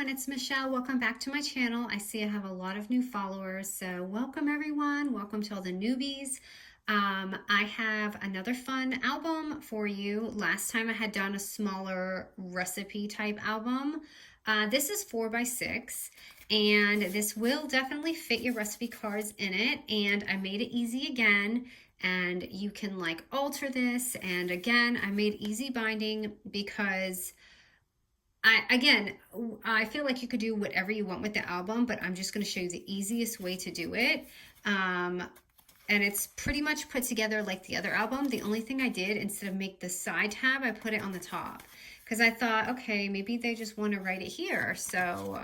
everyone, it's Michelle. Welcome back to my channel. I see I have a lot of new followers, so welcome everyone. Welcome to all the newbies. I have another fun album for you. Last time I had done a smaller recipe type album. This is 4x6 and this will definitely fit your recipe cards in it, and I made it easy again. And you can like alter this, and again I made easy binding because I feel like you could do whatever you want with the album, but I'm just going to show you the easiest way to do it. And it's pretty much put together like the other album. The only thing I did, instead of make the side tab, I put it on the top. Because I thought, okay, maybe they just want to write it here. So,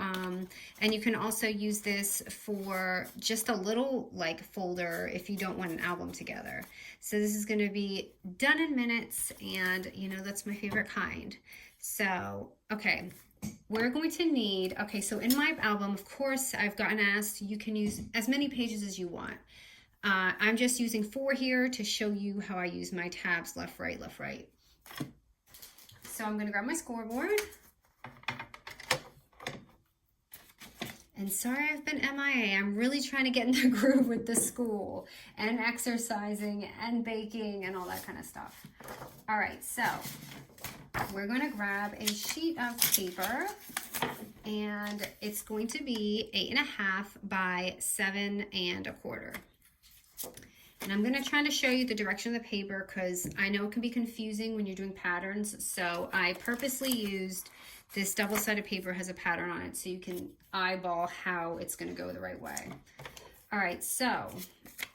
and you can also use this for just a little like folder if you don't want an album together. So this is going to be done in minutes, and you know, that's my favorite kind. So, okay, we're going to need, okay, so in my album, of course, I've gotten asked, you can use as many pages as you want. I'm just using 4 here to show you how I use my tabs, left, right, left, right. So I'm going to grab my scoreboard. And sorry I've been MIA. I'm really trying to get in the groove with the school and exercising and baking and all that kind of stuff. All right, so we're going to grab a sheet of paper, and it's going to be 8.5 by 7 1/4. And I'm going to try to show you the direction of the paper because I know it can be confusing when you're doing patterns. So I purposely used this double-sided paper, has a pattern on it, so you can eyeball how it's going to go the right way. All right, so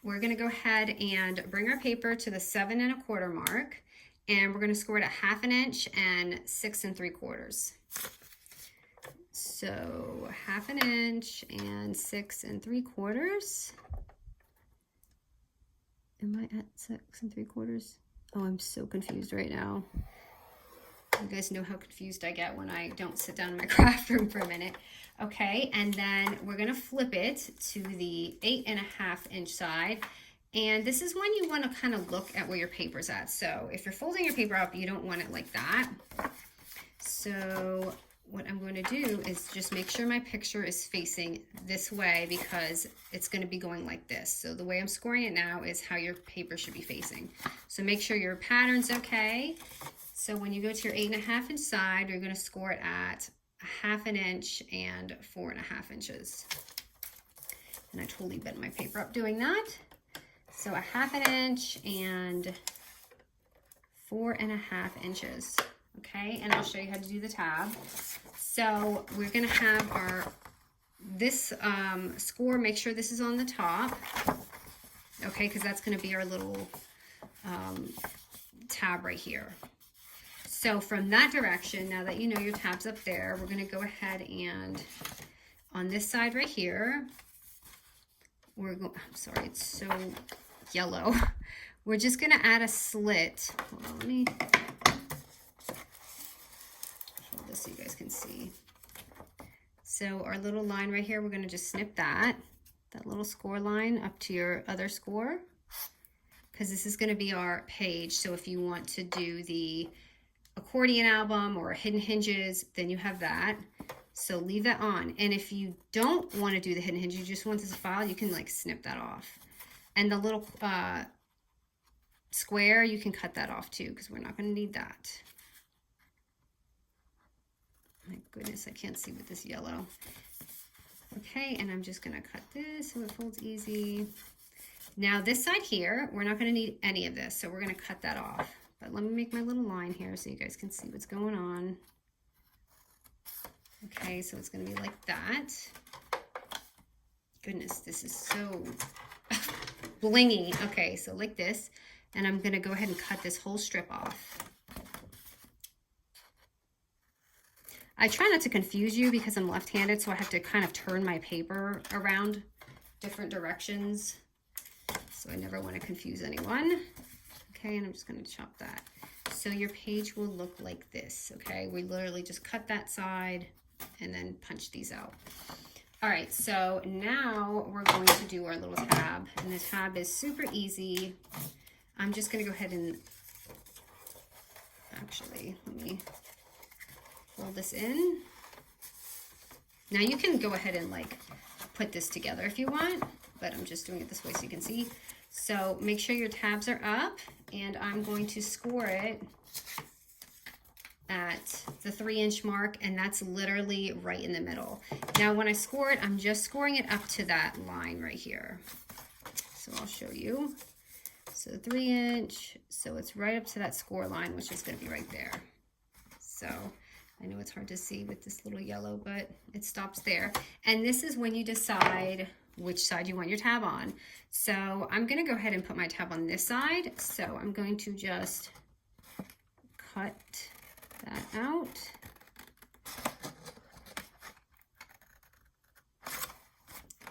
we're going to go ahead and bring our paper to the 7 1/4 mark, and we're going to score it at 1/2 inch and 6 3/4. So 1/2 inch and 6 3/4. Am I at 6 3/4? Oh, I'm so confused right now. You guys know how confused I get when I don't sit down in my craft room for a minute. Okay, and then we're gonna flip it to the 8.5 inch side. And this is when you want to kind of look at where your paper's at. So if you're folding your paper up, you don't want it like that. So what I'm going to do is just make sure my picture is facing this way because it's going to be going like this. So the way I'm scoring it now is how your paper should be facing. So make sure your pattern's okay. So when you go to your 8.5 inch side, you're going to score it at 1/2 inch and 4.5 inches. And I totally bent my paper up doing that. So 1/2 inch and 4.5 inches. Okay, and I'll show you how to do the tab. So we're gonna have this score, make sure this is on the top, okay, because that's gonna be our little tab right here. So from that direction, now that you know your tab's up there, we're gonna go ahead and on this side right here, I'm sorry, it's so yellow. We're just gonna add a slit. Hold on, let me hold this so you guys can see. So our little line right here, we're gonna just snip that little score line up to your other score, because this is gonna be our page. So if you want to do the accordion album or hidden hinges, then you have that. So leave that on. And if you don't want to do the hidden hinges, you just want this file, you can like snip that off. And the little square, you can cut that off too, because we're not going to need that. My goodness, I can't see with this yellow. Okay, and I'm just going to cut this so it folds easy. Now this side here, we're not going to need any of this, so we're going to cut that off. But let me make my little line here so you guys can see what's going on. Okay, so it's going to be like that. Goodness, this is so blingy. Okay, so like this, and I'm going to go ahead and cut this whole strip off. I try not to confuse you because I'm left-handed, so I have to kind of turn my paper around different directions. So I never want to confuse anyone. Okay, and I'm just going to chop that. So your page will look like this, okay? We literally just cut that side and then punch these out. All right, so now we're going to do our little tab, and the tab is super easy. I'm just gonna go ahead and, actually, let me fold this in. Now you can go ahead and like put this together if you want, but I'm just doing it this way so you can see. So make sure your tabs are up, and I'm going to score it at the 3-inch mark, and that's literally right in the middle. Now when I score it, I'm just scoring it up to that line right here. So I'll show you. So 3-inch, so it's right up to that score line, which is going to be right there. So I know it's hard to see with this little yellow, but it stops there. And this is when you decide which side you want your tab on. So I'm going to go ahead and put my tab on this side. So I'm going to just cut that out.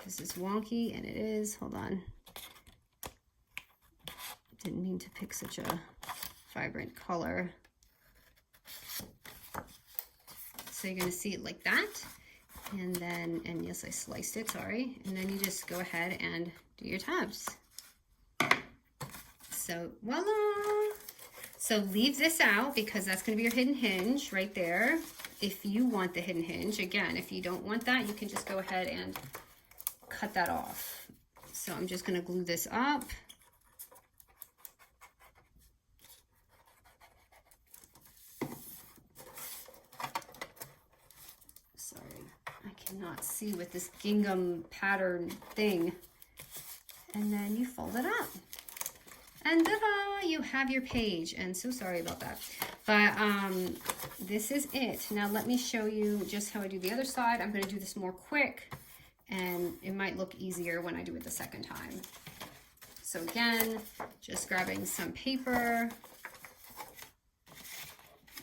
This is wonky, and it is. Hold on. Didn't mean to pick such a vibrant color. So you're going to see it like that. And then, and yes, I sliced it, sorry. And then you just go ahead and do your tabs. So voila. So leave this out because that's going to be your hidden hinge right there. If you want the hidden hinge, again, if you don't want that, you can just go ahead and cut that off. So I'm just going to glue this up. Not see with this gingham pattern thing, and then you fold it up, and ta-da, you have your page. And so sorry about that, but this is it. Now let me show you just how I do the other side. I'm going to do this more quick, and it might look easier when I do it the second time. So again, just grabbing some paper,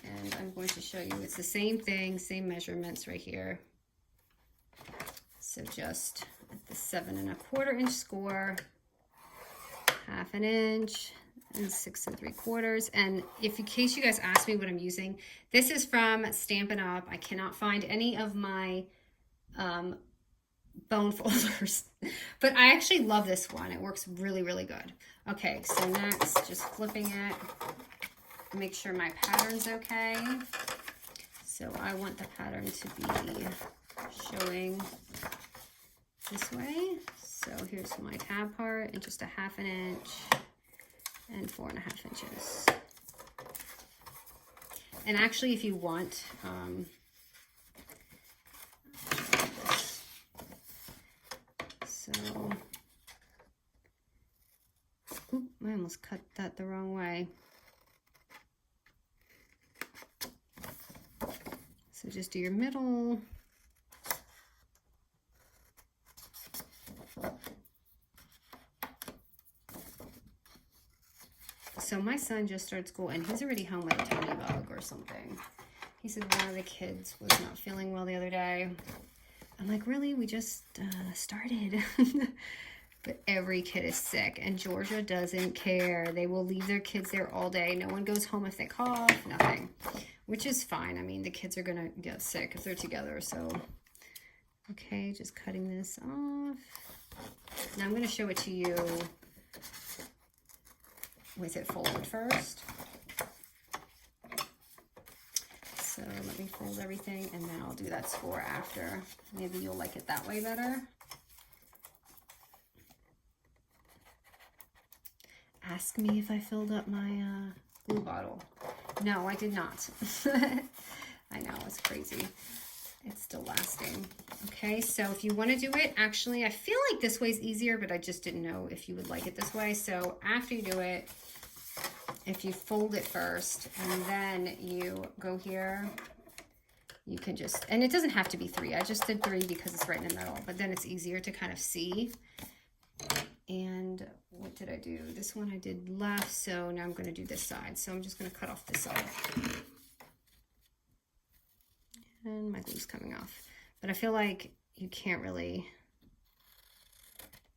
and I'm going to show you it's the same thing, same measurements right here. So just at the 7 1/4 inch score, 1/2 inch, and 6 3/4. And if in case you guys ask me what I'm using, this is from Stampin' Up. I cannot find any of my bone folders, but I actually love this one. It works really, really good. Okay, so next, just flipping it, make sure my pattern's okay. So I want the pattern to be showing this way. So here's my tab part, and just a 1/2 inch and 4 1/2 inches. And actually, if you want, so, oop, I almost cut that the wrong way. So just do your middle. So my son just started school, and he's already home with a tummy bug or something. He said one of the kids was not feeling well the other day. I'm like, really? We just started. But every kid is sick, and Georgia doesn't care. They will leave their kids there all day. No one goes home if they cough, nothing, which is fine. I mean, the kids are going to get sick if they're together. So, okay, just cutting this off. Now I'm going to show it to you with it folded first. So let me fold everything, and then I'll do that score after. Maybe you'll like it that way better. Ask me if I filled up my glue bottle. No, I did not. I know, it's crazy. It's still lasting. Okay, so if you want to do it, actually, I feel like this way's easier, but I just didn't know if you would like it this way. So after you do it, if you fold it first and then you go here, you can just, and it doesn't have to be 3. I just did 3 because it's right in the middle, but then it's easier to kind of see. And what did I do? This one I did left, so now I'm going to do this side. So I'm just going to cut off this side. And my glue's coming off. But I feel like you can't really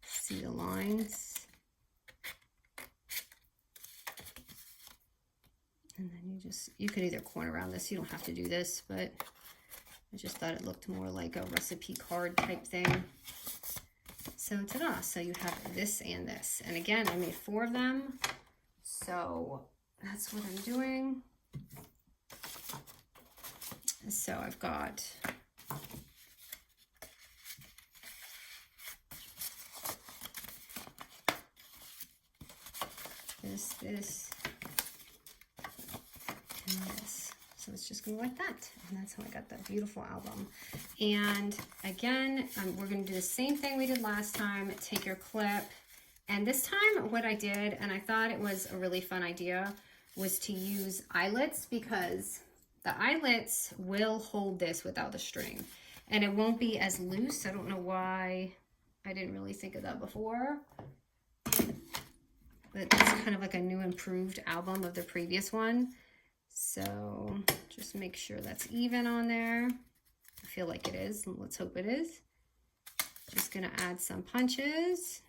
see the lines. And then you could either corner around this. You don't have to do this, but I just thought it looked more like a recipe card type thing. So ta-da, so you have this and this. And again, I made 4 of them. So that's what I'm doing. So I've got this and this. So it's just gonna be like that. And that's how I got that beautiful album. And again, we're gonna do the same thing we did last time. Take your clip. And this time what I did, and I thought it was a really fun idea, was to use eyelets, because the eyelets will hold this without the string. And it won't be as loose. I don't know why I didn't really think of that before. But it's kind of like a new improved album of the previous one. So just make sure that's even on there. I feel like it is. Let's hope it is. Just gonna add some punches.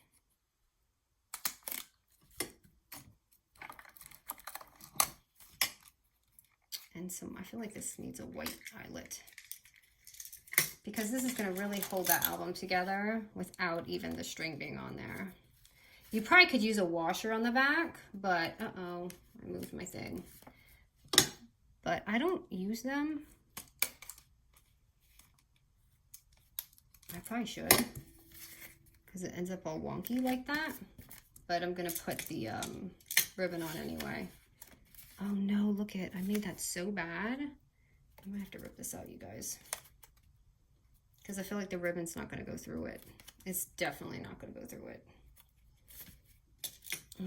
And some, I feel like this needs a white eyelet, because this is gonna really hold that album together without even the string being on there. You probably could use a washer on the back, but uh-oh, I moved my thing. But I don't use them. I probably should, because it ends up all wonky like that. But I'm gonna put the ribbon on anyway. Oh no, look at, I made that so bad. I might have to rip this out, you guys, because I feel like the ribbon's not gonna go through it. It's definitely not gonna go through it.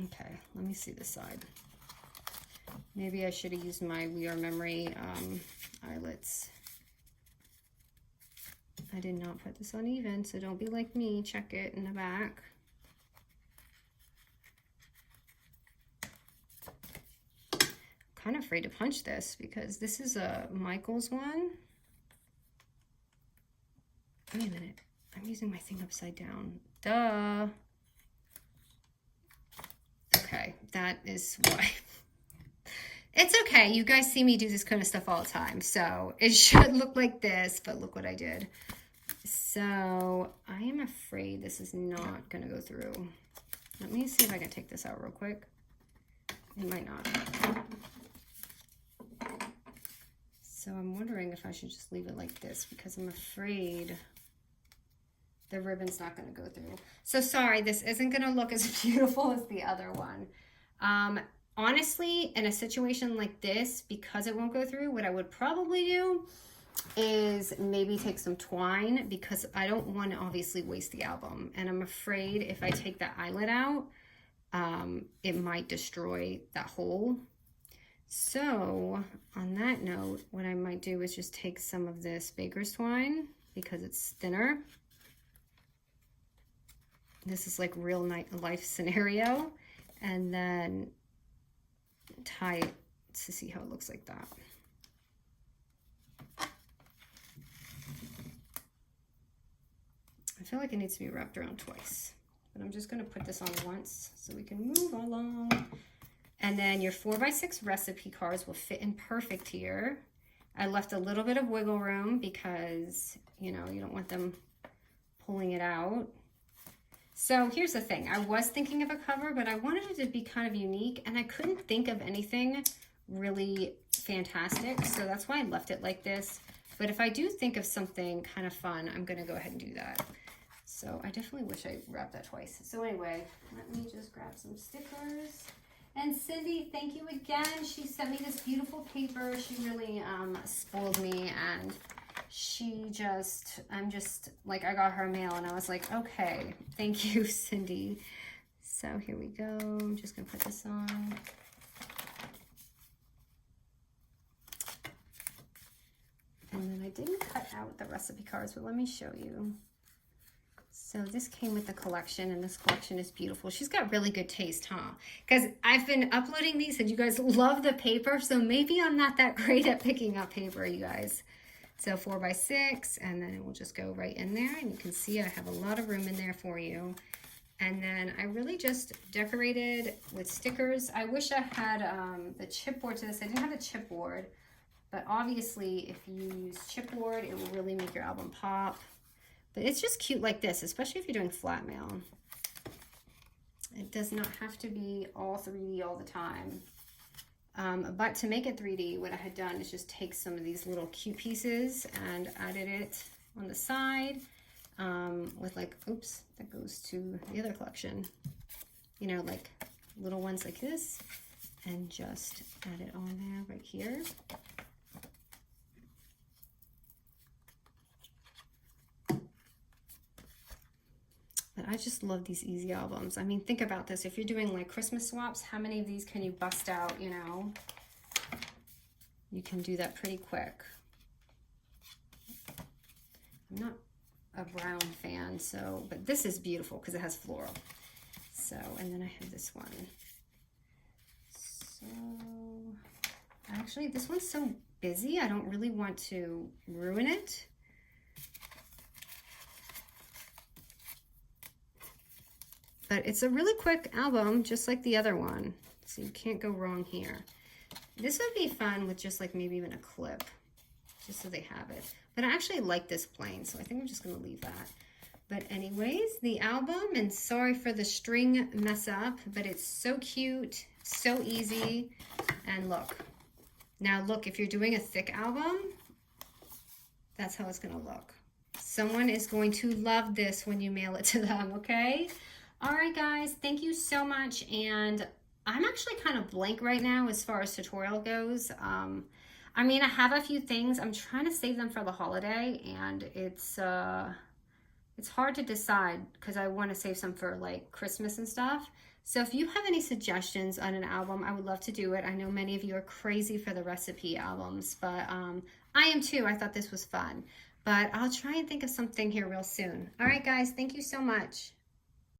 Okay, let me see this side. Maybe I should have used my We Are Memory eyelets. I did not put this on even, so don't be like me. Check it in the back. Kind of afraid to punch this because this is a Michael's one. Wait a minute, I'm using my thing upside down. Duh. Okay, that is why. It's okay, you guys see me do this kind of stuff all the time, so it should look like this, but look what I did. So I am afraid this is not gonna go through. Let me see if I can take this out real quick. It might not. So I'm wondering if I should just leave it like this, because I'm afraid the ribbon's not going to go through. So sorry, this isn't going to look as beautiful as the other one. Honestly, in a situation like this, because it won't go through, what I would probably do is maybe take some twine, because I don't want to obviously waste the album. And I'm afraid if I take the eyelet out, it might destroy that hole. So on that note, what I might do is just take some of this baker's twine, because it's thinner. This is like real life scenario, and then tie it to see how it looks like that. I feel like it needs to be wrapped around twice, but I'm just going to put this on once so we can move along. And then your 4x6 recipe cards will fit in perfect here. I left a little bit of wiggle room because, you know, you don't want them pulling it out. So here's the thing. I was thinking of a cover, but I wanted it to be kind of unique, and I couldn't think of anything really fantastic. So that's why I left it like this. But if I do think of something kind of fun, I'm going to go ahead and do that. So I definitely wish I wrapped that twice. So anyway, let me just grab some stickers. And Cindy, thank you again. She sent me this beautiful paper. She really spoiled me, and she just, I'm just like, I got her mail and I was like, okay, thank you, Cindy. So here we go. I'm just gonna put this on. And then I didn't cut out the recipe cards, but let me show you. So this came with the collection, and this collection is beautiful. She's got really good taste, huh? Because I've been uploading these and you guys love the paper, so maybe I'm not that great at picking up paper, you guys. So 4x6, and then it will just go right in there, and you can see I have a lot of room in there for you. And then I really just decorated with stickers. I wish I had the chipboard to this. I didn't have a chipboard, but obviously if you use chipboard, it will really make your album pop. But it's just cute like this, especially if you're doing flat mail. It does not have to be all 3D all the time. But to make it 3D, what I had done is just take some of these little cute pieces and added it on the side with like, oops, that goes to the other collection. You know, like little ones like this. and just add it on there right here. But I just love these easy albums. I mean, think about this. If you're doing like Christmas swaps, how many of these can you bust out, you know? You can do that pretty quick. I'm not a brown fan, so, but this is beautiful because it has floral. So, and then I have this one. So, actually, this one's so busy, I don't really want to ruin it. But it's a really quick album, just like the other one. So you can't go wrong here. This would be fun with just like maybe even a clip, just so they have it. But I actually like this plain, so I think I'm just gonna leave that. But anyways, the album, and sorry for the string mess up, but it's so cute, so easy, and look. Now look, if you're doing a thick album, that's how it's gonna look. Someone is going to love this when you mail it to them, okay? All right, guys, thank you so much. And I'm actually kind of blank right now as far as tutorial goes. I mean, I have a few things. I'm trying to save them for the holiday, and it's hard to decide because I want to save some for like Christmas and stuff. So if you have any suggestions on an album, I would love to do it. I know many of you are crazy for the recipe albums, but I am too. I thought this was fun. But I'll try and think of something here real soon. All right, guys, thank you so much.